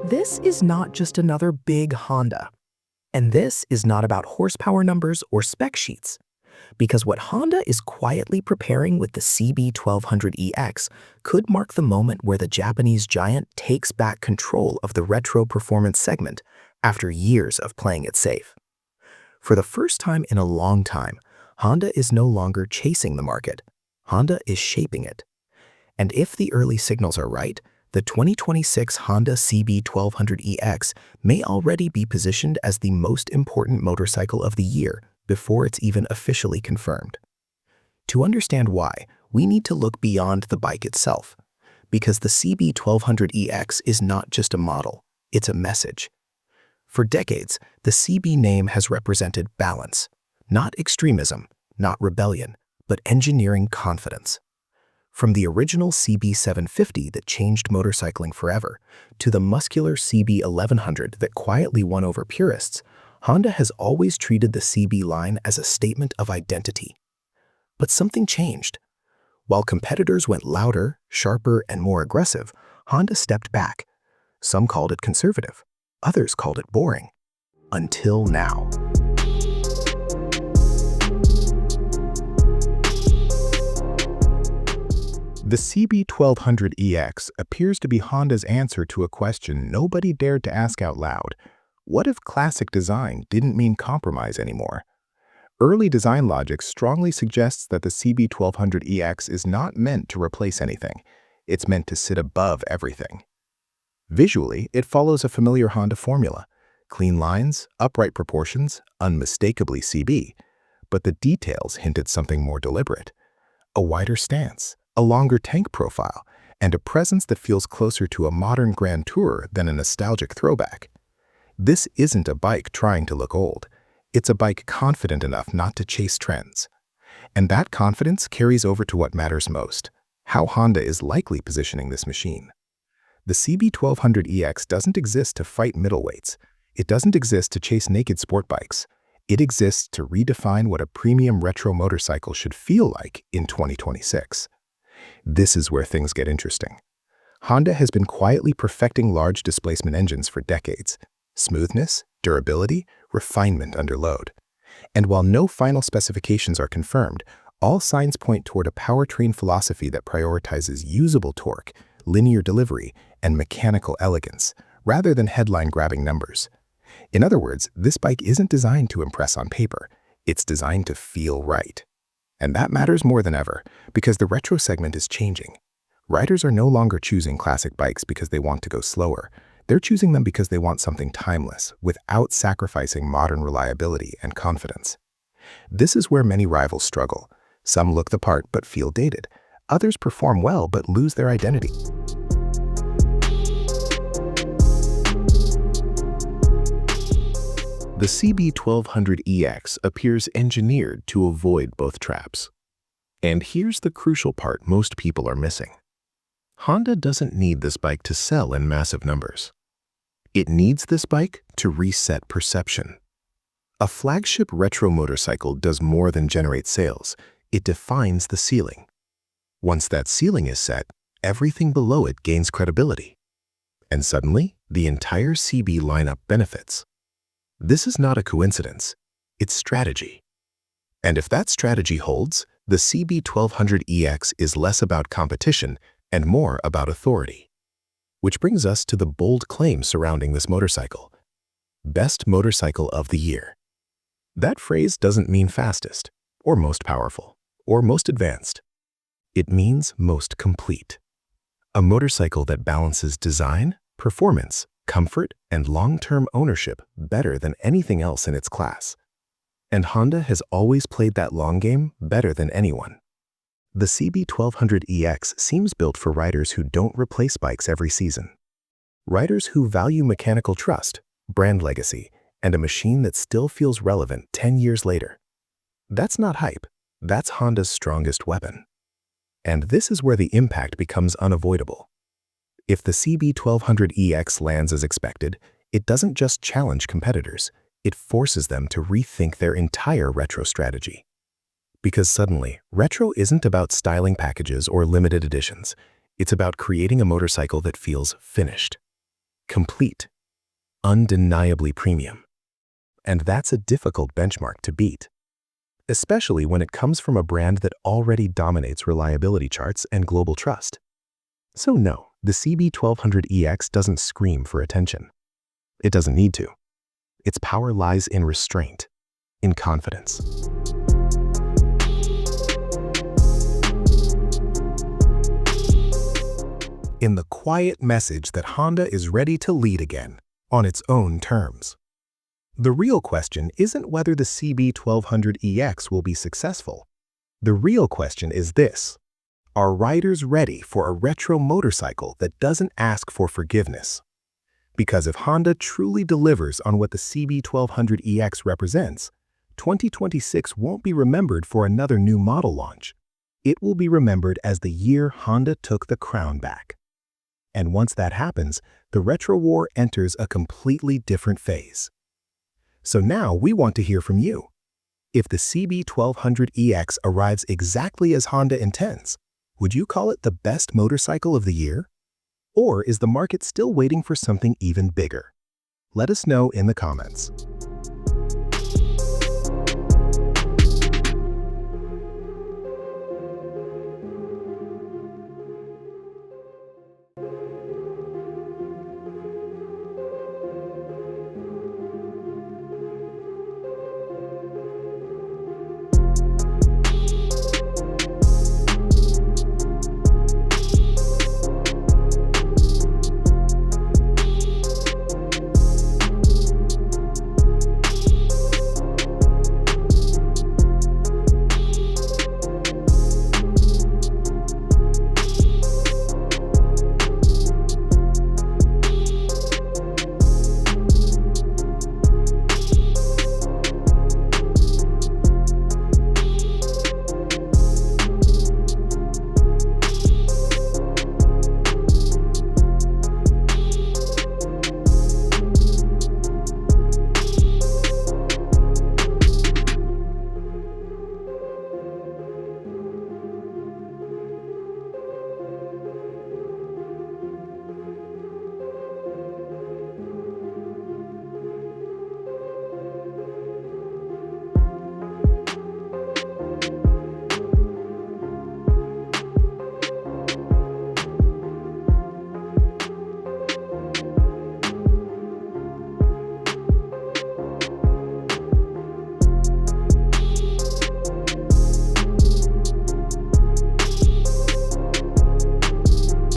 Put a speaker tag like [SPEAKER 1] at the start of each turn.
[SPEAKER 1] This is not just another big Honda. And this is not about horsepower numbers or spec sheets. Because what Honda is quietly preparing with the CB1200EX could mark the moment where the Japanese giant takes back control of the retro performance segment after years of playing it safe. For the first time in a long time, Honda is no longer chasing the market. Honda is shaping it. And if the early signals are right, the 2026 Honda CB1200EX may already be positioned as the most important motorcycle of the year before it's even officially confirmed. To understand why, we need to look beyond the bike itself, because the CB1200EX is not just a model, it's a message. For decades, the CB name has represented balance, not extremism, not rebellion, but engineering confidence. From the original CB750 that changed motorcycling forever, to the muscular CB1100 that quietly won over purists, Honda has always treated the CB line as a statement of identity. But something changed. While competitors went louder, sharper, and more aggressive, Honda stepped back. Some called it conservative, others called it boring. Until now.
[SPEAKER 2] The CB1200EX appears to be Honda's answer to a question nobody dared to ask out loud. What if classic design didn't mean compromise anymore? Early design logic strongly suggests that the CB1200EX is not meant to replace anything. It's meant to sit above everything. Visually, it follows a familiar Honda formula. Clean lines, upright proportions, unmistakably CB. But the details hint at something more deliberate. A wider stance, a longer tank profile, and a presence that feels closer to a modern Grand Tourer than a nostalgic throwback. This isn't a bike trying to look old. It's a bike confident enough not to chase trends. And that confidence carries over to what matters most, how Honda is likely positioning this machine. The CB1200EX doesn't exist to fight middleweights. It doesn't exist to chase naked sport bikes. It exists to redefine what a premium retro motorcycle should feel like in 2026. This is where things get interesting. Honda has been quietly perfecting large displacement engines for decades. Smoothness, durability, refinement under load. And while no final specifications are confirmed, all signs point toward a powertrain philosophy that prioritizes usable torque, linear delivery, and mechanical elegance, rather than headline-grabbing numbers. In other words, this bike isn't designed to impress on paper. It's designed to feel right. And that matters more than ever, because the retro segment is changing. Riders are no longer choosing classic bikes because they want to go slower. They're choosing them because they want something timeless, without sacrificing modern reliability and confidence. This is where many rivals struggle. Some look the part but feel dated. Others perform well but lose their identity. The CB1200EX appears engineered to avoid both traps. And here's the crucial part most people are missing. Honda doesn't need this bike to sell in massive numbers. It needs this bike to reset perception. A flagship retro motorcycle does more than generate sales. It defines the ceiling. Once that ceiling is set, everything below it gains credibility. And suddenly, the entire CB lineup benefits. This is not a coincidence. It's strategy. And if that strategy holds, the CB1200EX is less about competition and more about authority. Which brings us to the bold claim surrounding this motorcycle. Best motorcycle of the year. That phrase doesn't mean fastest, or most powerful, or most advanced. It means most complete. A motorcycle that balances design, performance, comfort, and long-term ownership better than anything else in its class. And Honda has always played that long game better than anyone. The CB1200EX seems built for riders who don't replace bikes every season. Riders who value mechanical trust, brand legacy, and a machine that still feels relevant 10 years later. That's not hype. That's Honda's strongest weapon. And this is where the impact becomes unavoidable. If the CB1200EX lands as expected, it doesn't just challenge competitors, it forces them to rethink their entire retro strategy. Because suddenly, retro isn't about styling packages or limited editions. It's about creating a motorcycle that feels finished. Complete. Undeniably premium. And that's a difficult benchmark to beat, especially when it comes from a brand that already dominates reliability charts and global trust. So no, the CB1200EX doesn't scream for attention. It doesn't need to. Its power lies in restraint, in confidence. In the quiet message that Honda is ready to lead again, on its own terms. The real question isn't whether the CB1200EX will be successful. The real question is this: are riders ready for a retro motorcycle that doesn't ask for forgiveness? Because if Honda truly delivers on what the CB1200EX represents, 2026 won't be remembered for another new model launch. It will be remembered as the year Honda took the crown back. And once that happens, the retro war enters a completely different phase. So now we want to hear from you. If the CB1200EX arrives exactly as Honda intends, would you call it the best motorcycle of the year? Or is the market still waiting for something even bigger? Let us know in the comments.